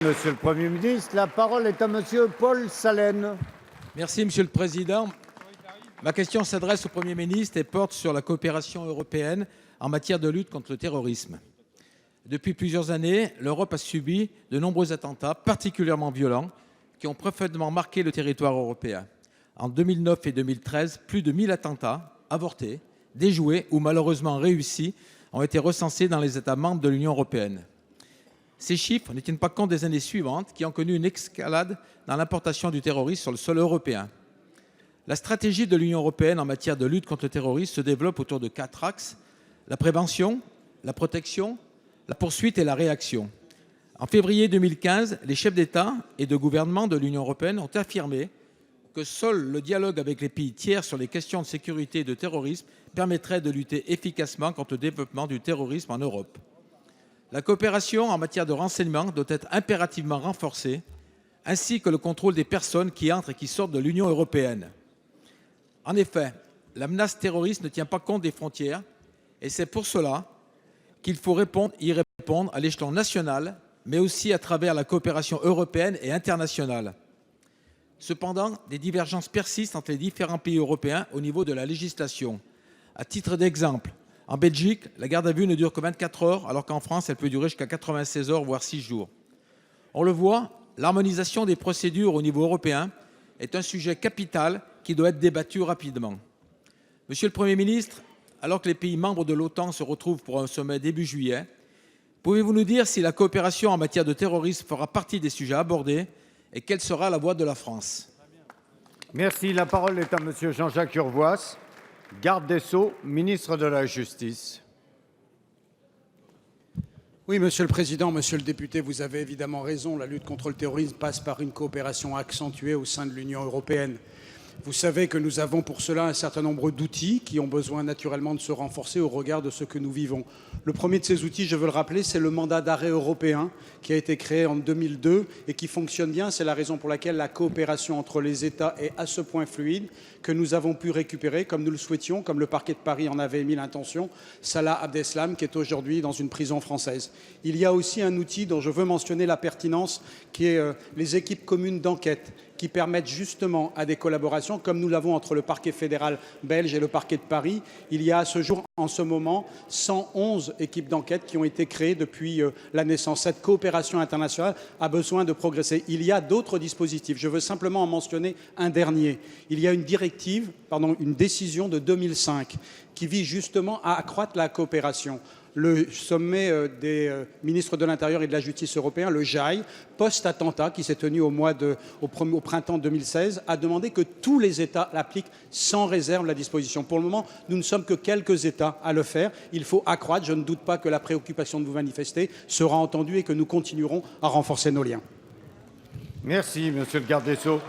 Monsieur le Premier ministre, la parole est à Monsieur Paul Salen. Merci, Monsieur le Président. Ma question s'adresse au Premier ministre et porte sur la coopération européenne en matière de lutte contre le terrorisme. Depuis plusieurs années, l'Europe a subi de nombreux attentats particulièrement violents qui ont profondément marqué le territoire européen. En 2009 et 2013, plus de 1000 attentats avortés, déjoués ou malheureusement réussis ont été recensés dans les États membres de l'Union européenne. Ces chiffres ne tiennent pas compte des années suivantes qui ont connu une escalade dans l'importation du terrorisme sur le sol européen. La stratégie de l'Union européenne en matière de lutte contre le terrorisme se développe autour de 4 axes: la prévention, la protection, la poursuite et la réaction. En février 2015, les chefs d'État et de gouvernement de l'Union européenne ont affirmé que seul le dialogue avec les pays tiers sur les questions de sécurité et de terrorisme permettrait de lutter efficacement contre le développement du terrorisme en Europe. La coopération en matière de renseignement doit être impérativement renforcée, ainsi que le contrôle des personnes qui entrent et qui sortent de l'Union européenne. En effet, la menace terroriste ne tient pas compte des frontières, et c'est pour cela qu'il faut y répondre à l'échelon national, mais aussi à travers la coopération européenne et internationale. Cependant, des divergences persistent entre les différents pays européens au niveau de la législation. À titre d'exemple, en Belgique, la garde à vue ne dure que 24 heures, alors qu'en France, elle peut durer jusqu'à 96 heures, voire 6 jours. On le voit, l'harmonisation des procédures au niveau européen est un sujet capital qui doit être débattu rapidement. Monsieur le Premier ministre, alors que les pays membres de l'OTAN se retrouvent pour un sommet début juillet, pouvez-vous nous dire si la coopération en matière de terrorisme fera partie des sujets abordés et quelle sera la voix de la France? Merci. La parole est à Monsieur Jean-Jacques Urvoas, garde des Sceaux, ministre de la Justice. Oui, Monsieur le Président, Monsieur le député, vous avez évidemment raison. La lutte contre le terrorisme passe par une coopération accentuée au sein de l'Union européenne. Vous savez que nous avons pour cela un certain nombre d'outils qui ont besoin naturellement de se renforcer au regard de ce que nous vivons. Le premier de ces outils, je veux le rappeler, c'est le mandat d'arrêt européen qui a été créé en 2002 et qui fonctionne bien. C'est la raison pour laquelle la coopération entre les États est à ce point fluide que nous avons pu récupérer, comme nous le souhaitions, comme le parquet de Paris en avait émis l'intention, Salah Abdeslam, qui est aujourd'hui dans une prison française. Il y a aussi un outil dont je veux mentionner la pertinence, qui est les équipes communes d'enquête, qui permettent justement à des collaborations, comme nous l'avons entre le parquet fédéral belge et le parquet de Paris. Il y a à ce jour, en ce moment, 111 équipes d'enquête qui ont été créées depuis la naissance. Cette coopération internationale a besoin de progresser. Il y a d'autres dispositifs. Je veux simplement en mentionner un dernier. Il y a une décision de 2005 qui vise justement à accroître la coopération. Le sommet des ministres de l'Intérieur et de la Justice européens, le JAI, post-attentat, qui s'est tenu au printemps 2016, a demandé que tous les États appliquent sans réserve la disposition. Pour le moment, nous ne sommes que quelques États à le faire. Il faut accroître. Je ne doute pas que la préoccupation de vous manifester sera entendue et que nous continuerons à renforcer nos liens. Merci, Monsieur le garde des Sceaux.